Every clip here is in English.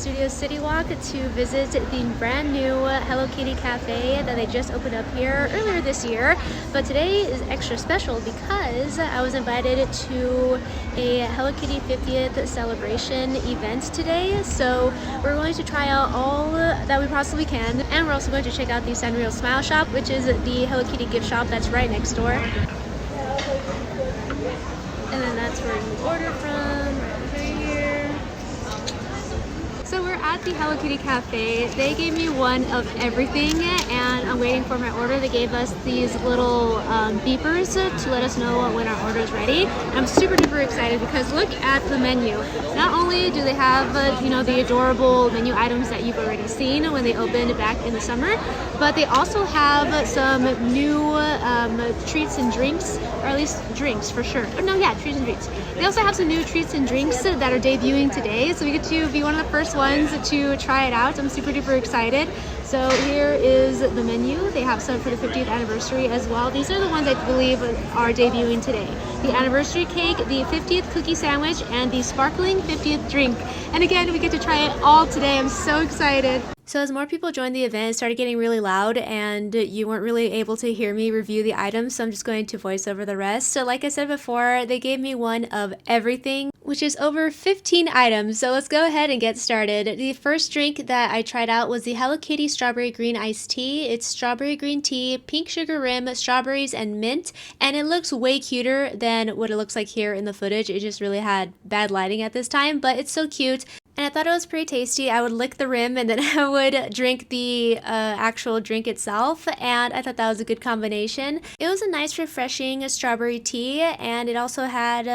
Studio CityWalk to visit the brand new Hello Kitty Cafe that they just opened up here earlier this year. But today is extra special because I was invited to a Hello Kitty 50th celebration event today. So we're going to try out all that we possibly can. And we're also going to check out the Sanrio Smile Shop, which is the Hello Kitty gift shop that's right next door. And then that's where you order from, over here. So we're at the Hello Kitty Cafe. They gave me one of everything and I'm waiting for my order. They gave us these little beepers to let us know when our order is ready. I'm super duper excited because look at the menu. Not only do they have the adorable menu items that you've already seen when they opened back in the summer, but they also have some new treats and drinks, or at least drinks for sure. Oh, no, yeah, treats and drinks. They also have some new treats and drinks that are debuting today, so we get to be one of the first ones to try it out. I'm super duper excited. So here is the menu. They have some for the 50th anniversary as well. These are the ones I believe are debuting today. The anniversary cake, the 50th cookie sandwich, and the sparkling 50th drink. And again, we get to try it all today. I'm so excited. So as more people joined the event, it started getting really loud and you weren't really able to hear me review the items, so I'm just going to voice over the rest. So like I said before, they gave me one of everything, which is over 15 items. So let's go ahead and get started. The first drink that I tried out was the Hello Kitty Strawberry Green Iced Tea. It's strawberry green tea, pink sugar rim, strawberries, and mint. And it looks way cuter than what it looks like here in the footage. It just really had bad lighting at this time, but it's so cute. And I thought it was pretty tasty. I would lick the rim and then I would drink the actual drink itself, and I thought that was a good combination. It was a nice refreshing strawberry tea, and it also had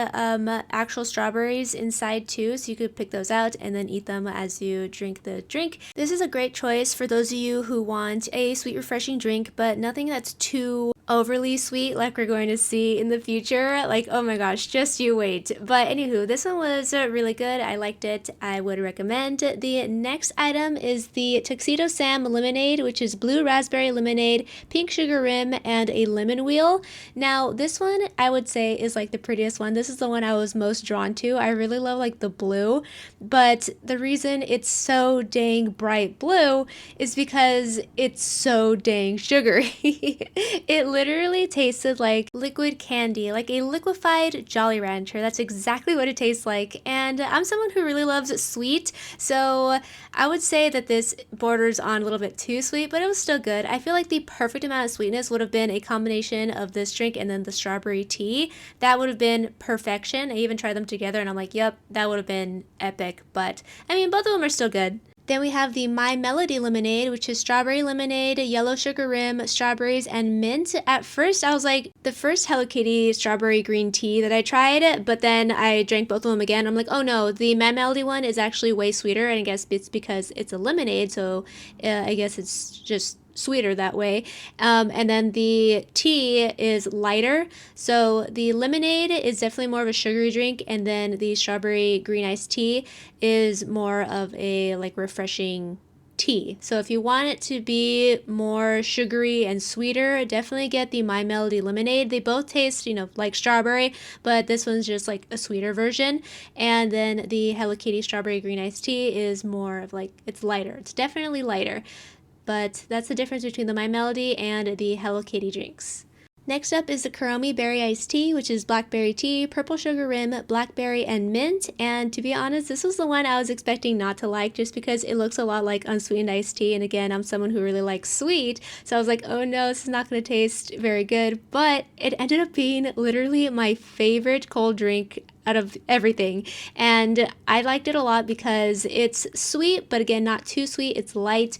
actual strawberries inside too, so you could pick those out and then eat them as you drink the drink. This is a great choice for those of you who want a sweet refreshing drink, but nothing that's too overly sweet like we're going to see in the future. Like, oh my gosh, just you wait. But anywho, this one was really good. I liked it. I would recommend. The next item is the tuxedosam lemonade, which is blue raspberry lemonade, pink sugar rim, and a lemon wheel. Now this one I would say is like the prettiest one. This is the one I was most drawn to. I really love like the blue, but the reason it's so dang bright blue is because it's so dang sugary. It literally tasted like liquid candy, like a liquefied Jolly Rancher. That's exactly what it tastes like. And I'm someone who really loves sweet, so I would say that this borders on a little bit too sweet, but it was still good. I feel like the perfect amount of sweetness would have been a combination of this drink and then the strawberry tea. That would have been perfection. I even tried them together and I'm like, yep, that would have been epic. But I mean, both of them are still good. Then we have the My Melody lemonade, which is strawberry lemonade, yellow sugar rim, strawberries, and mint. At first, I was like, the first Hello Kitty strawberry green tea that I tried, but then I drank both of them again. I'm like, oh no, the My Melody one is actually way sweeter, and I guess it's because it's a lemonade, so I guess it's just sweeter that way. And then the tea is lighter, so the lemonade is definitely more of a sugary drink, and then the strawberry green iced tea is more of a like refreshing tea. So if you want it to be more sugary and sweeter, definitely get the My Melody lemonade. They both taste like strawberry, but this one's just like a sweeter version. And then the Hello Kitty strawberry green iced tea is more of like, it's lighter. It's definitely lighter. But that's the difference between the My Melody and the Hello Kitty drinks. Next up is the kuromi berry iced tea, which is blackberry tea, purple sugar rim, blackberry, and mint. And to be honest, this was the one I was expecting not to like just because it looks a lot like unsweetened iced tea. And again, I'm someone who really likes sweet. So I was like, oh no, this is not going to taste very good. But it ended up being literally my favorite cold drink out of everything, and I liked it a lot because it's sweet, but again, not too sweet. It's light,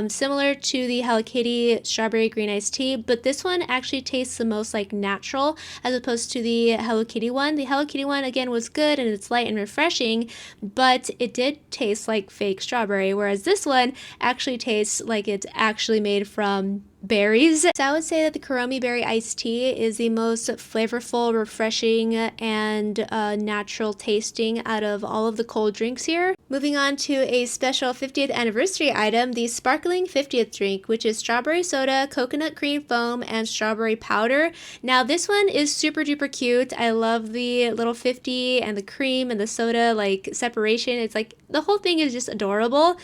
similar to the Hello Kitty strawberry green iced tea, but this one actually tastes the most like natural as opposed to the Hello Kitty one. The Hello Kitty one again was good and it's light and refreshing, but it did taste like fake strawberry, whereas this one actually tastes like it's actually made from berries. So I would say that the kuromi berry iced tea is the most flavorful, refreshing, and natural tasting out of all of the cold drinks here. Moving on to a special 50th anniversary item, the sparkling 50th drink, which is strawberry soda, coconut cream foam, and strawberry powder. Now this one is super duper cute. I love the little 50 and the cream and the soda like separation. It's like the whole thing is just adorable.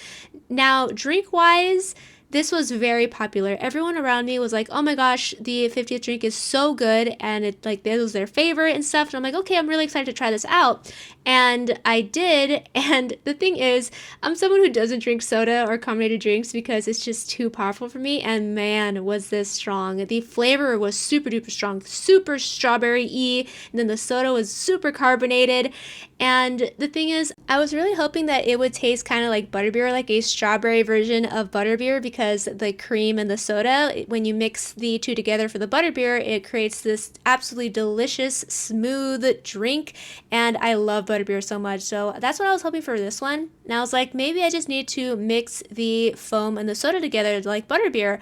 Now drink wise, this was very popular. Everyone around me was like, oh my gosh, the 50th drink is so good, and it like this was their favorite and stuff. And I'm like, okay, I'm really excited to try this out. And I did, and the thing is, I'm someone who doesn't drink soda or carbonated drinks because it's just too powerful for me, and man, was this strong. The flavor was super duper strong, super strawberry-y, and then the soda was super carbonated, and the thing is, I was really hoping that it would taste kind of like butterbeer, like a strawberry version of butterbeer, because the cream and the soda, when you mix the two together for the butterbeer, it creates this absolutely delicious, smooth drink, and I love butterbeer so much. So that's what I was hoping for this one. And I was like, maybe I just need to mix the foam and the soda together like butterbeer.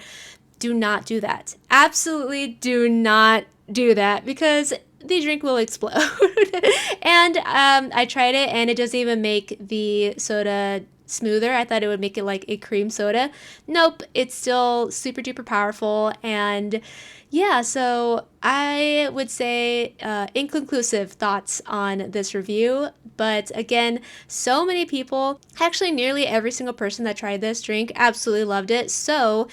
Do not do that. Absolutely do not do that, because the drink will explode. And I tried it, and it doesn't even make the soda smoother. I thought it would make it like a cream soda. Nope, it's still super duper powerful. And yeah, so I would say inconclusive thoughts on this review. But again, so many people, actually nearly every single person that tried this drink absolutely loved it. So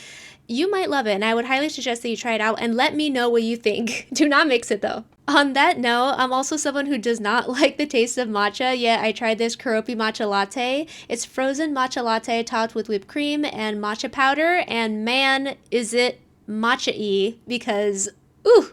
you might love it, and I would highly suggest that you try it out and let me know what you think. Do not mix it though. On that note, I'm also someone who does not like the taste of matcha, yet I tried this keroppi matcha latte. It's frozen matcha latte topped with whipped cream and matcha powder, and man, is it matcha-y, because, ooh.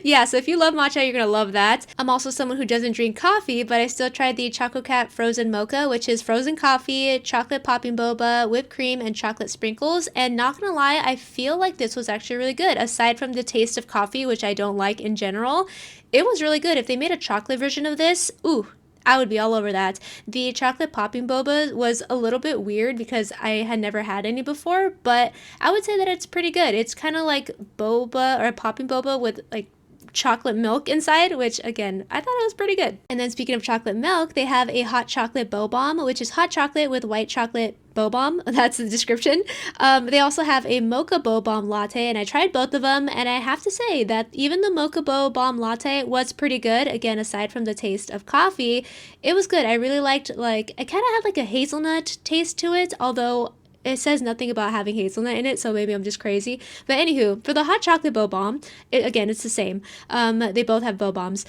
Yeah, so if you love matcha, you're going to love that. I'm also someone who doesn't drink coffee, but I still tried the chococat frozen mocha, which is frozen coffee, chocolate popping boba, whipped cream, and chocolate sprinkles. And not going to lie, I feel like this was actually really good. Aside from the taste of coffee, which I don't like in general, it was really good. If they made a chocolate version of this, ooh, I would be all over that. The chocolate popping boba was a little bit weird because I had never had any before, but I would say that it's pretty good. It's kind of like boba or popping boba with like chocolate milk inside, which again, I thought it was pretty good. And then speaking of chocolate milk, they have a hot chocolate bow bomb, which is hot chocolate with white chocolate bow bomb. That's the description. They also have a mocha bow bomb latte, and I tried both of them, and I have to say that even the mocha bow bomb latte was pretty good. Again, aside from the taste of coffee, it was good. I really liked, like, it kind of had like a hazelnut taste to it, although it says nothing about having hazelnut in it, so maybe I'm just crazy. But anywho, for the hot chocolate bow bomb, again, it's the same. They both have bow bombs.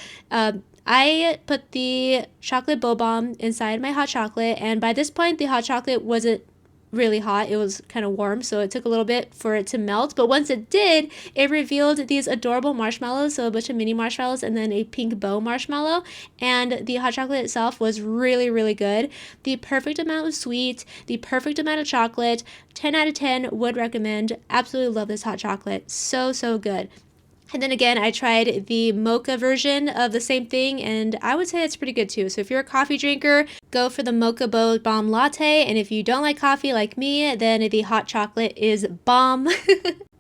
I put the chocolate bow bomb inside my hot chocolate, and by this point, the hot chocolate wasn't really hot. It was kind of warm, so it took a little bit for it to melt. But once it did, it revealed these adorable marshmallows, so a bunch of mini marshmallows and then a pink bow marshmallow. And the hot chocolate itself was really, really good. The perfect amount of sweet, the perfect amount of chocolate. 10 out of 10 would recommend. Absolutely love this hot chocolate. So, so good. And then again, I tried the mocha version of the same thing, and I would say it's pretty good too. So if you're a coffee drinker, go for the mocha bow bomb latte. And if you don't like coffee like me, then the hot chocolate is bomb.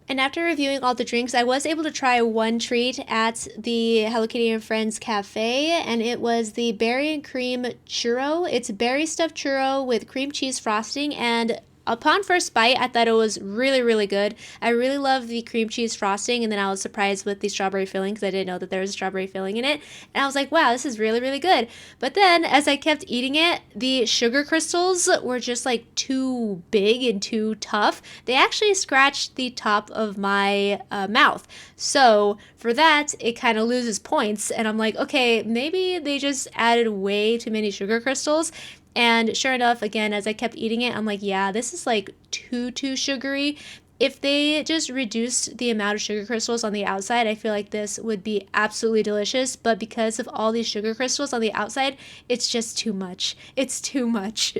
And after reviewing all the drinks, I was able to try one treat at the Hello Kitty and Friends Cafe, and it was the berry and cream churro. It's berry stuffed churro with cream cheese frosting, and upon first bite, I thought it was really, really good. I really love the cream cheese frosting, and then I was surprised with the strawberry filling because I didn't know that there was a strawberry filling in it. And I was like, wow, this is really, really good. But then as I kept eating it, the sugar crystals were just like too big and too tough. They actually scratched the top of my mouth. So for that, it kind of loses points. And I'm like, okay, maybe they just added way too many sugar crystals. And sure enough, again, as I kept eating it, I'm like, yeah, this is like too sugary. If they just reduced the amount of sugar crystals on the outside, I feel like this would be absolutely delicious. But because of all these sugar crystals on the outside, it's just too much. It's too much.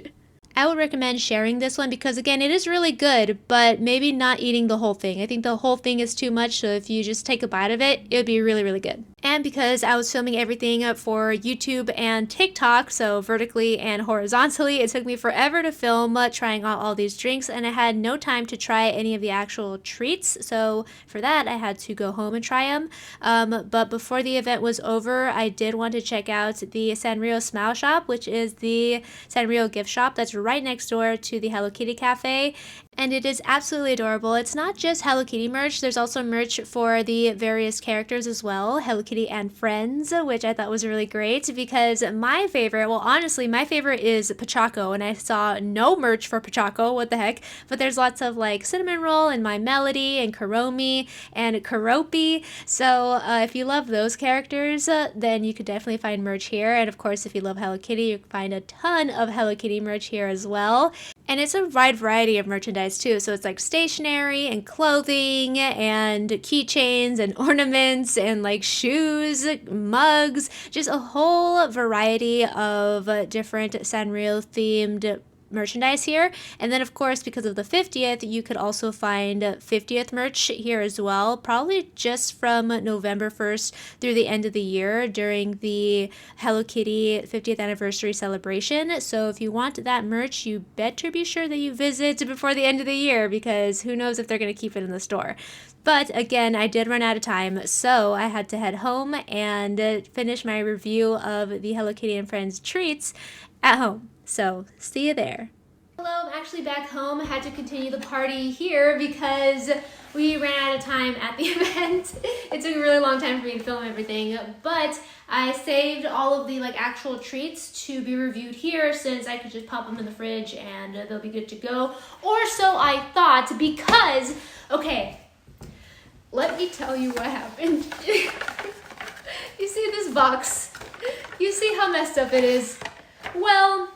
I would recommend sharing this one because, again, it is really good, but maybe not eating the whole thing. I think the whole thing is too much, so if you just take a bite of it, it would be really, really good. And because I was filming everything for YouTube and TikTok, so vertically and horizontally, it took me forever to film trying out all these drinks, and I had no time to try any of the actual treats. So for that, I had to go home and try them. But before the event was over, I did want to check out the Sanrio Smile Shop, which is the Sanrio gift shop that's right next door to the Hello Kitty Cafe. And it is absolutely adorable. It's not just Hello Kitty merch, there's also merch for the various characters as well, Hello Kitty and Friends, which I thought was really great because my favorite, well honestly, my favorite is Pachaco, and I saw no merch for Pachaco, what the heck, but there's lots of like Cinnamon Roll and My Melody and Kuromi and Keroppi, so if you love those characters, then you could definitely find merch here, and of course if you love Hello Kitty, you can find a ton of Hello Kitty merch here as well. And it's a wide variety of merchandise too. So it's like stationery and clothing and keychains and ornaments and like shoes, mugs, just a whole variety of different Sanrio themed merchandise here. And then of course, because of the 50th, you could also find 50th merch here as well, probably just from November 1st through the end of the year during the Hello Kitty 50th anniversary celebration. So if you want that merch, you better be sure that you visit before the end of the year, because who knows if they're going to keep it in the store. But again, I did run out of time, so I had to head home and finish my review of the Hello Kitty and Friends treats at home. So, see you there. Hello, I'm actually back home. I had to continue the party here because we ran out of time at the event. It took a really long time for me to film everything, but I saved all of the like actual treats to be reviewed here since I could just pop them in the fridge and they'll be good to go. Or so I thought, because, okay, let me tell you what happened. You see this box? You see how messed up it is? Well,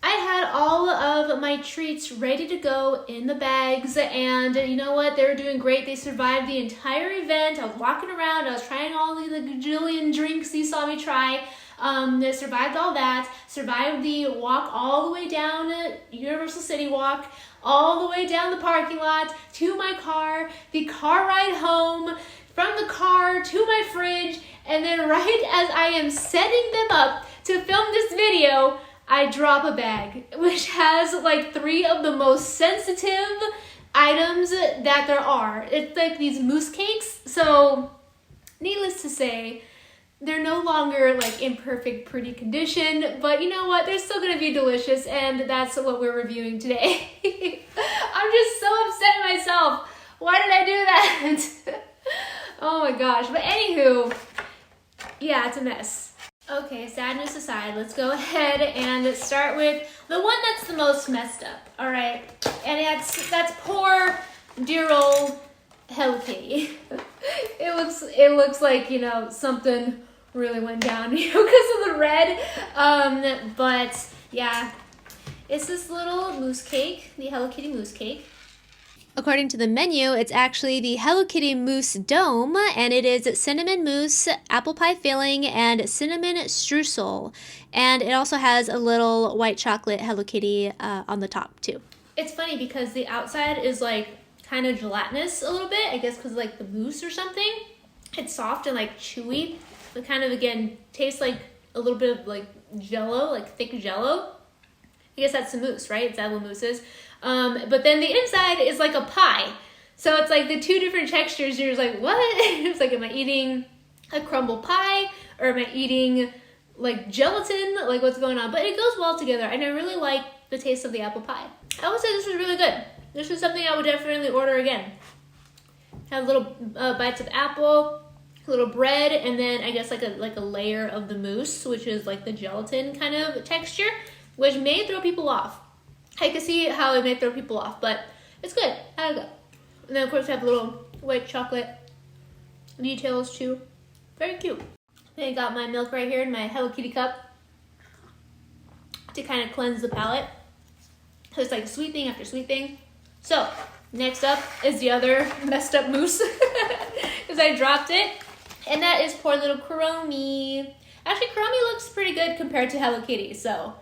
I had all of my treats ready to go in the bags, and you know what? They were doing great. They survived the entire event. I was walking around. I was trying all the gajillion drinks you saw me try. They survived all that. Survived the walk all the way down Universal CityWalk, all the way down the parking lot to my car, the car ride home, from the car to my fridge, and then right as I am setting them up to film this video, I drop a bag, which has like 3 of the most sensitive items that there are. It's like these mousse cakes, so needless to say, they're no longer like in perfect, pretty condition, but you know what? They're still gonna be delicious, and that's what we're reviewing today. I'm just so upset at myself. Why did I do that? Oh my gosh, but anywho, yeah, it's a mess. Okay, sadness aside, let's go ahead and start with the one that's the most messed up, all right? And that's poor, dear old Hello Kitty. It looks like, you know, something really went down because of the red. But yeah, it's this little mousse cake, the Hello Kitty mousse cake. According to the menu, it's actually the Hello Kitty Mousse Dome, and it is cinnamon mousse, apple pie filling, and cinnamon streusel. And it also has a little white chocolate Hello Kitty on the top, too. It's funny because the outside is like kind of gelatinous a little bit, I guess because like the mousse or something. It's soft and like chewy. It kind of, again, tastes like a little bit of like jello, like thick jello. I guess that's the mousse, right? Is that what mousse is? But then the inside is like a pie. So it's like the 2 different textures. You're just like, what? It's like, am I eating a crumble pie? Or am I eating like gelatin? Like, what's going on? But it goes well together. And I really like the taste of the apple pie. I would say this was really good. This is something I would definitely order again. Have little bites of apple, a little bread, and then I guess like a layer of the mousse, which is like the gelatin kind of texture, which may throw people off. I can see how it may throw people off, but it's good. I like it. And then of course I have little white chocolate details too. Very cute. Then I got my milk right here in my Hello Kitty cup to kind of cleanse the palate. So it's like sweet thing after sweet thing. So next up is the other messed up mousse because I dropped it. And that is poor little Kuromi. Actually, Kuromi looks pretty good compared to Hello Kitty, so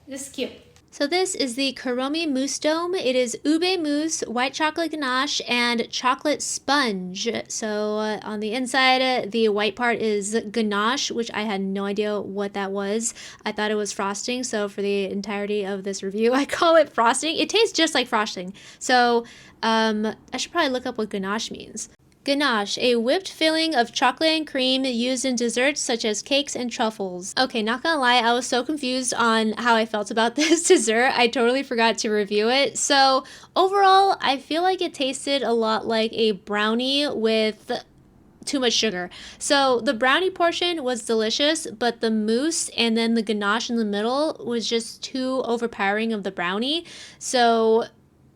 this is cute. So this is the Kuromi Mousse Dome. It is ube mousse, white chocolate ganache, and chocolate sponge. So on the inside, the white part is ganache, which I had no idea what that was. I thought it was frosting, so for the entirety of this review, I call it frosting. It tastes just like frosting. So I should probably look up what ganache means. Ganache, a whipped filling of chocolate and cream used in desserts such as cakes and truffles. Okay, not gonna lie, I was so confused on how I felt about this dessert. I totally forgot to review it. So overall, I feel like it tasted a lot like a brownie with too much sugar. So the brownie portion was delicious, but the mousse and then the ganache in the middle was just too overpowering of the brownie. So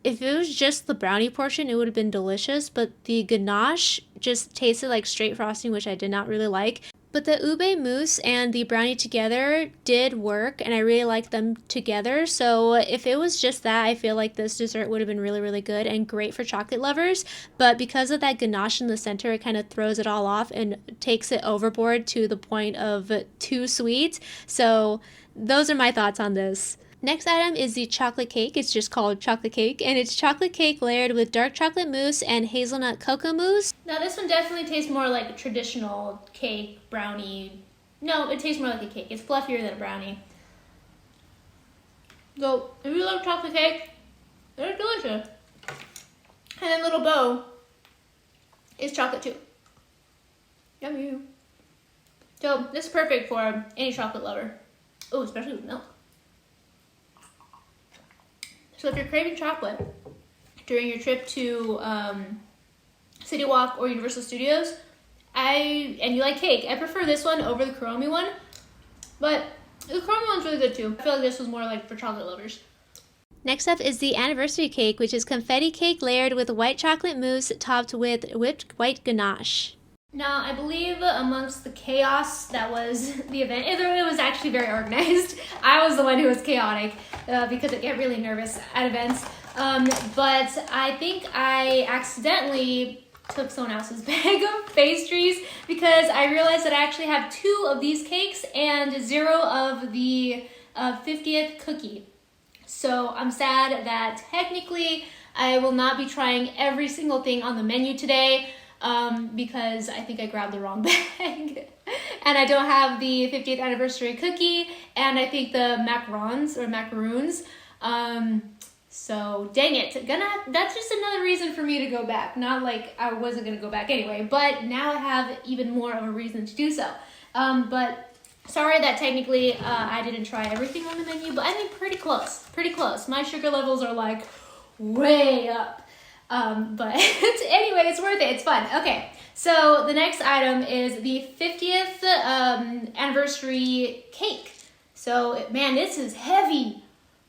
if it was just the brownie portion, it would have been delicious, but the ganache just tasted like straight frosting, which I did not really like. But the ube mousse and the brownie together did work, and I really liked them together. So if it was just that, I feel like this dessert would have been really, really good and great for chocolate lovers. But because of that ganache in the center, it kind of throws it all off and takes it overboard to the point of too sweet. So those are my thoughts on this. Next item is the chocolate cake. It's just called chocolate cake, and it's chocolate cake layered with dark chocolate mousse and hazelnut cocoa mousse. Now this one definitely tastes more like a traditional cake, brownie. No, it tastes more like a cake. It's fluffier than a brownie. So if you love chocolate cake, they're delicious. And then little bow is chocolate too. Yummy. So this is perfect for any chocolate lover. Oh, especially with milk. So if you're craving chocolate during your trip to CityWalk or Universal Studios, and you like cake, I prefer this one over the kuromi one. But the kuromi one's really good too. I feel like this was more like for chocolate lovers. Next up is the anniversary cake, which is confetti cake layered with white chocolate mousse topped with whipped white ganache. Now, I believe amongst the chaos that was the event, it was actually very organized. I was the one who was chaotic because I get really nervous at events. But I think I accidentally took someone else's bag of pastries because I realized that I actually have 2 of these cakes and 0 of the 50th cookie. So I'm sad that technically I will not be trying every single thing on the menu today. Because I think I grabbed the wrong bag and I don't have the 50th anniversary cookie and I think the macarons or macaroons. So dang it, that's just another reason for me to go back. Not like I wasn't gonna go back anyway, but now I have even more of a reason to do so. But sorry that technically I didn't try everything on the menu, but I mean pretty close. My sugar levels are like way up. But anyway, it's worth it. It's fun. Okay, so the next item is the 50th anniversary cake. So, man, this is heavy.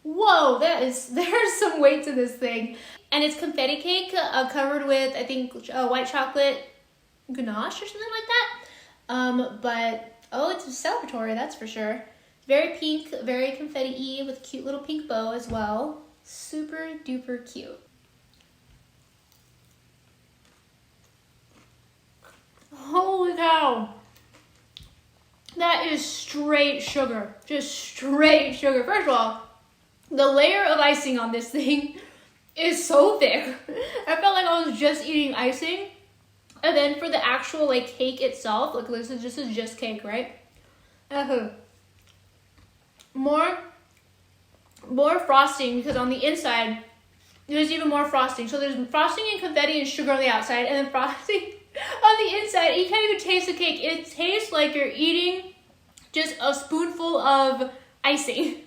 Whoa, there's some weight to this thing. And it's confetti cake covered with, I think, white chocolate ganache or something like that. But, oh, it's celebratory, that's for sure. Very pink, very confetti-y with a cute little pink bow as well. Super duper cute. Holy cow. That is straight sugar. Just straight sugar. First of all, the layer of icing on this thing is so thick. I felt like I was just eating icing. And then for the actual like cake itself, like this is just cake, right? More frosting because on the inside there's even more frosting. So there's frosting and confetti and sugar on the outside, and then frosting on the inside. You can't even taste the cake. It tastes like you're eating just a spoonful of icing,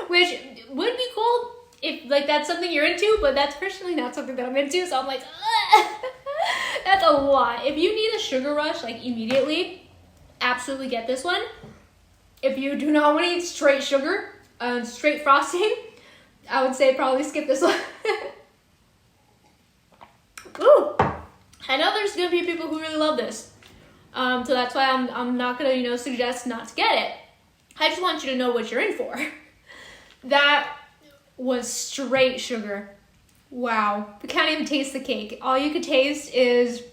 which would be cool if like that's something you're into, but that's personally not something that I'm into. So I'm like, that's a lot. If you need a sugar rush like immediately, absolutely get this one. If you do not want to eat straight sugar, straight frosting, I would say probably skip this one. Ooh, I know there's gonna be people who really love this, so that's why I'm not gonna suggest not to get it. I just want you to know what you're in for. That was straight sugar. Wow, you can't even taste the cake. All you could taste is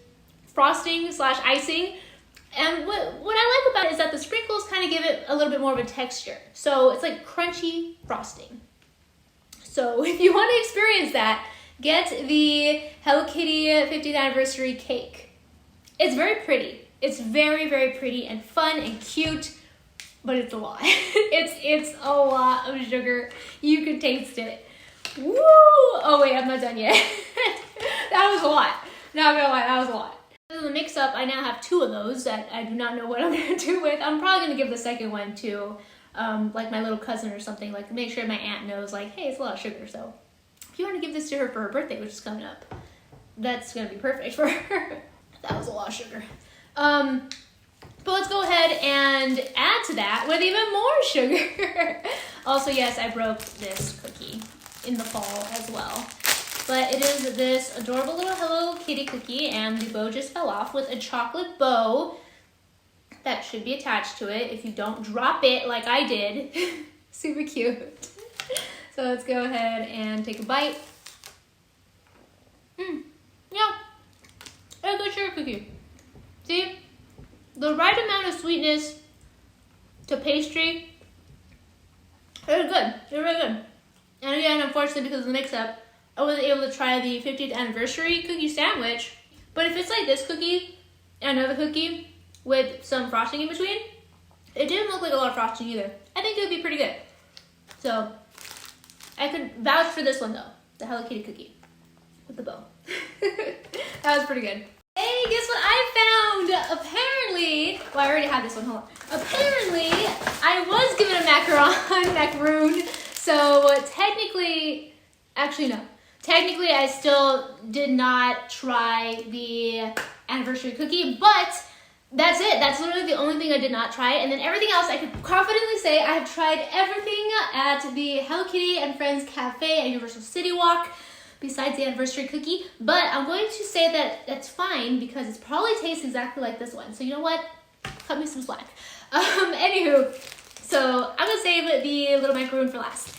frosting / icing. And what I like about it is that the sprinkles kind of give it a little bit more of a texture. So it's like crunchy frosting. So if you want to experience that, get the Hello Kitty 50th anniversary cake. It's very pretty. It's very, very pretty and fun and cute, but it's a lot. it's a lot of sugar. You can taste it. Woo! Oh wait, I'm not done yet. That was a lot. Not gonna lie, that was a lot. So the mix up, I now have 2 of those that I do not know what I'm gonna do with. I'm probably gonna give the second one to like my little cousin or something, like make sure my aunt knows, like, hey, it's a lot of sugar. So if you want to give this to her for her birthday, which is coming up, that's gonna be perfect for her. That was a lot of sugar. But let's go ahead and add to that with even more sugar. Also, yes, I broke this cookie in the fall as well. But it is this adorable little Hello Kitty cookie, and the bow just fell off with a chocolate bow that should be attached to it if you don't drop it like I did. Super cute. So let's go ahead and take a bite. Yeah, a good sugar cookie. See, the right amount of sweetness to pastry. It was good. It was really good. And again, unfortunately, because of the mix-up, I wasn't able to try the 50th anniversary cookie sandwich. But if it's like this cookie and another cookie with some frosting in between, it didn't look like a lot of frosting either. I think it would be pretty good. So I could vouch for this one though, the Hello Kitty cookie with the bow. That was pretty good. Hey, guess what I found? Apparently, well, I already had this one, hold on. Apparently, I was given a macaroon. So technically, actually no. Technically, I still did not try the anniversary cookie, but that's it. That's literally the only thing I did not try. And then everything else, I could confidently say I have tried everything at the Hello Kitty and Friends Cafe at Universal CityWalk, besides the anniversary cookie. But I'm going to say that that's fine because it probably tastes exactly like this one. So you know what? Cut me some slack. Anywho, so I'm going to save the little macaroon for last.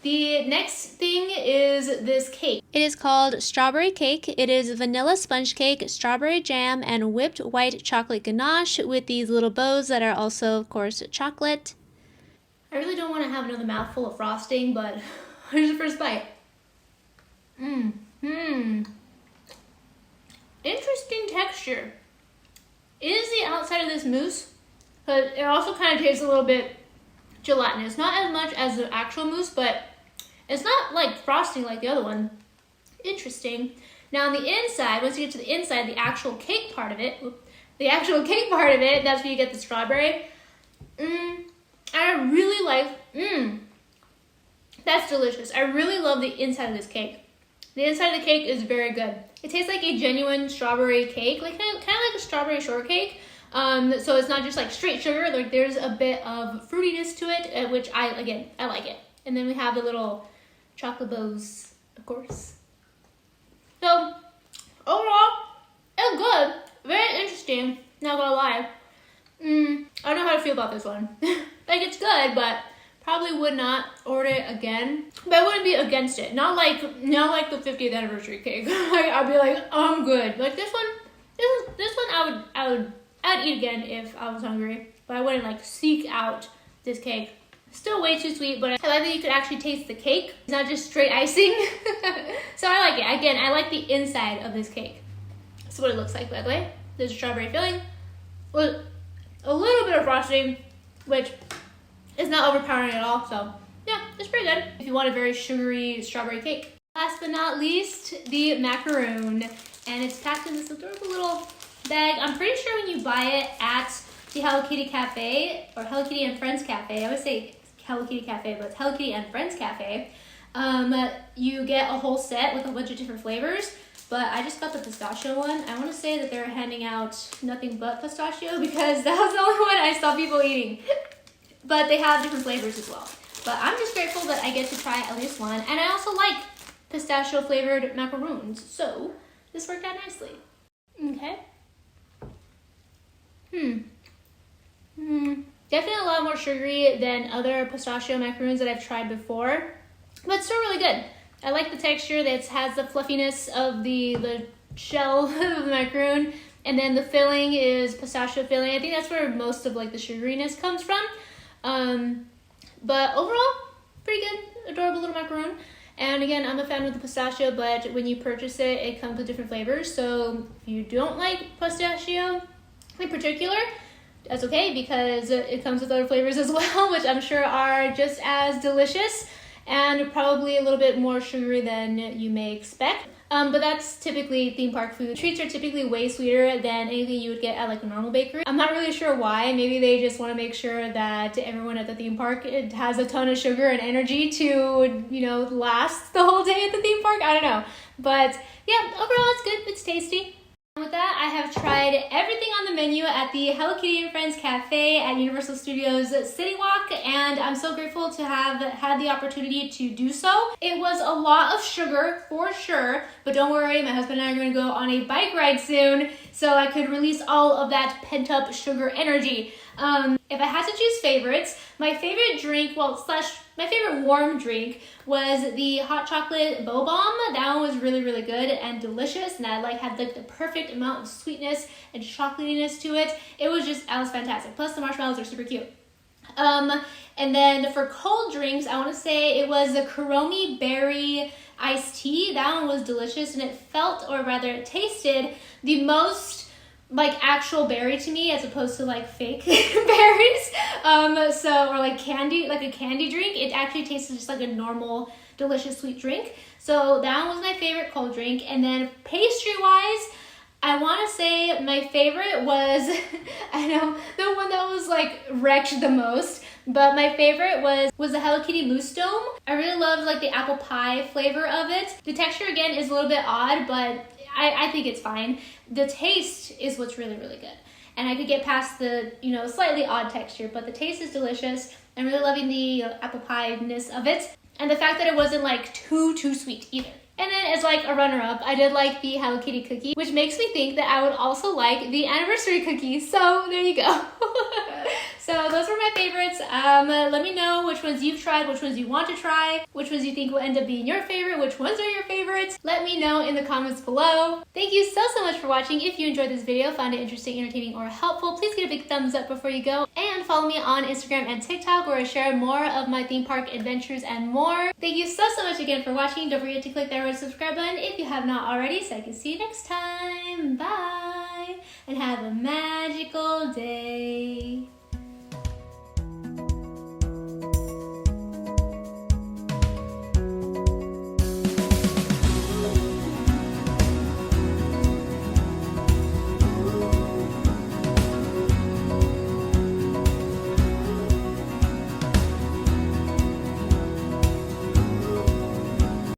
The next thing is this cake. It is called strawberry cake. It is vanilla sponge cake, strawberry jam, and whipped white chocolate ganache with these little bows that are also, of course, chocolate. I really don't want to have another mouthful of frosting, but here's the first bite. Interesting texture. Is the outside of this mousse, but it also kind of tastes a little bit gelatinous. Not as much as the actual mousse, but it's not like frosting like the other one. Interesting. Now on the inside, once you get to the inside, the actual cake part of it, that's where you get the strawberry. I really like, that's delicious. I really love the inside of this cake. The inside of the cake is very good. It tastes like a genuine strawberry cake, like kind of like a strawberry shortcake. So it's not just like straight sugar, like there's a bit of fruitiness to it, which I like it. And then we have the little chocolate bows, of course. So overall, it's good, very interesting, not gonna lie. I don't know how to feel about this one. Like it's good, but probably would not order it again. But I wouldn't be against it. Not like the 50th anniversary cake. I'd be like, I'm good. Like this one I'd eat again if I was hungry, but I wouldn't like seek out this cake. Still way too sweet, but I like that you could actually taste the cake. It's not just straight icing. So I like it. Again, I like the inside of this cake. That's what it looks like, by the way. There's a strawberry filling with a little bit of frosting, which is not overpowering at all. So yeah, it's pretty good if you want a very sugary strawberry cake. Last but not least, the macaroon. And it's packed in this adorable little bag. I'm pretty sure when you buy it at the Hello Kitty Cafe, or Hello Kitty and Friends Cafe, I would say Hello Kitty Cafe, but it's Hello Kitty and Friends Cafe, you get a whole set with a bunch of different flavors. But I just got the pistachio one. I want to say that they're handing out nothing but pistachio because that was the only one I saw people eating. But they have different flavors as well. But I'm just grateful that I get to try at least one. And I also like pistachio flavored macaroons. So this worked out nicely. Okay. Definitely a lot more sugary than other pistachio macaroons that I've tried before. But still really good. I like the texture that has the fluffiness of the shell of the macaroon, and then the filling is pistachio filling. I think that's where most of like the sugariness comes from. But overall, pretty good, adorable little macaroon. And again, I'm a fan of the pistachio, but when you purchase it, it comes with different flavors. So if you don't like pistachio in particular, that's okay, because it comes with other flavors as well, which I'm sure are just as delicious and probably a little bit more sugary than you may expect. But that's typically theme park food. Treats are typically way sweeter than anything you would get at like a normal bakery. I'm not really sure why. Maybe they just want to make sure that everyone at the theme park has a ton of sugar and energy to, you know, last the whole day at the theme park. I don't know. But yeah, overall it's good. It's tasty. With that, I have tried everything on the menu at the Hello Kitty and Friends Cafe at Universal Studios CityWalk, and I'm so grateful to have had the opportunity to do so. It was a lot of sugar, for sure, but don't worry, my husband and I are going to go on a bike ride soon, so I could release all of that pent-up sugar energy. If I had to choose favorites, my favorite drink, my favorite warm drink was the hot chocolate bow bomb. That one was really, really good and delicious, and I had like the perfect amount of sweetness and chocolatiness to it. It was fantastic. Plus the marshmallows are super cute. And then for cold drinks, I want to say it was the kuromi berry iced tea. That one was delicious, and it felt, or rather it tasted, the most like actual berry to me, as opposed to like fake berries. Or like candy, like a candy drink. It actually tasted just like a normal, delicious sweet drink. So that one was my favorite cold drink. And then pastry-wise, I want to say my favorite was, I know, the one that was like wrecked the most, but my favorite was the Hello Kitty Mousse Dome. I really loved like the apple pie flavor of it. The texture again is a little bit odd, but I think it's fine. The taste is what's really, really good. And I could get past the, you know, slightly odd texture, but the taste is delicious. I'm really loving the apple pie-ness of it. And the fact that it wasn't like too sweet either. And then as like a runner-up, I did like the Hello Kitty cookie, which makes me think that I would also like the anniversary cookie. So there you go. So those were my favorites. Let me know which ones you've tried, which ones you want to try, which ones you think will end up being your favorite, which ones are your favorites. Let me know in the comments below. Thank you so much for watching. If you enjoyed this video, found it interesting, entertaining, or helpful, please give it a big thumbs up before you go. And follow me on Instagram and TikTok, where I share more of my theme park adventures and more. Thank you so much again for watching. Don't forget to click that red subscribe button if you have not already, so I can see you next time. Bye! And have a magical day.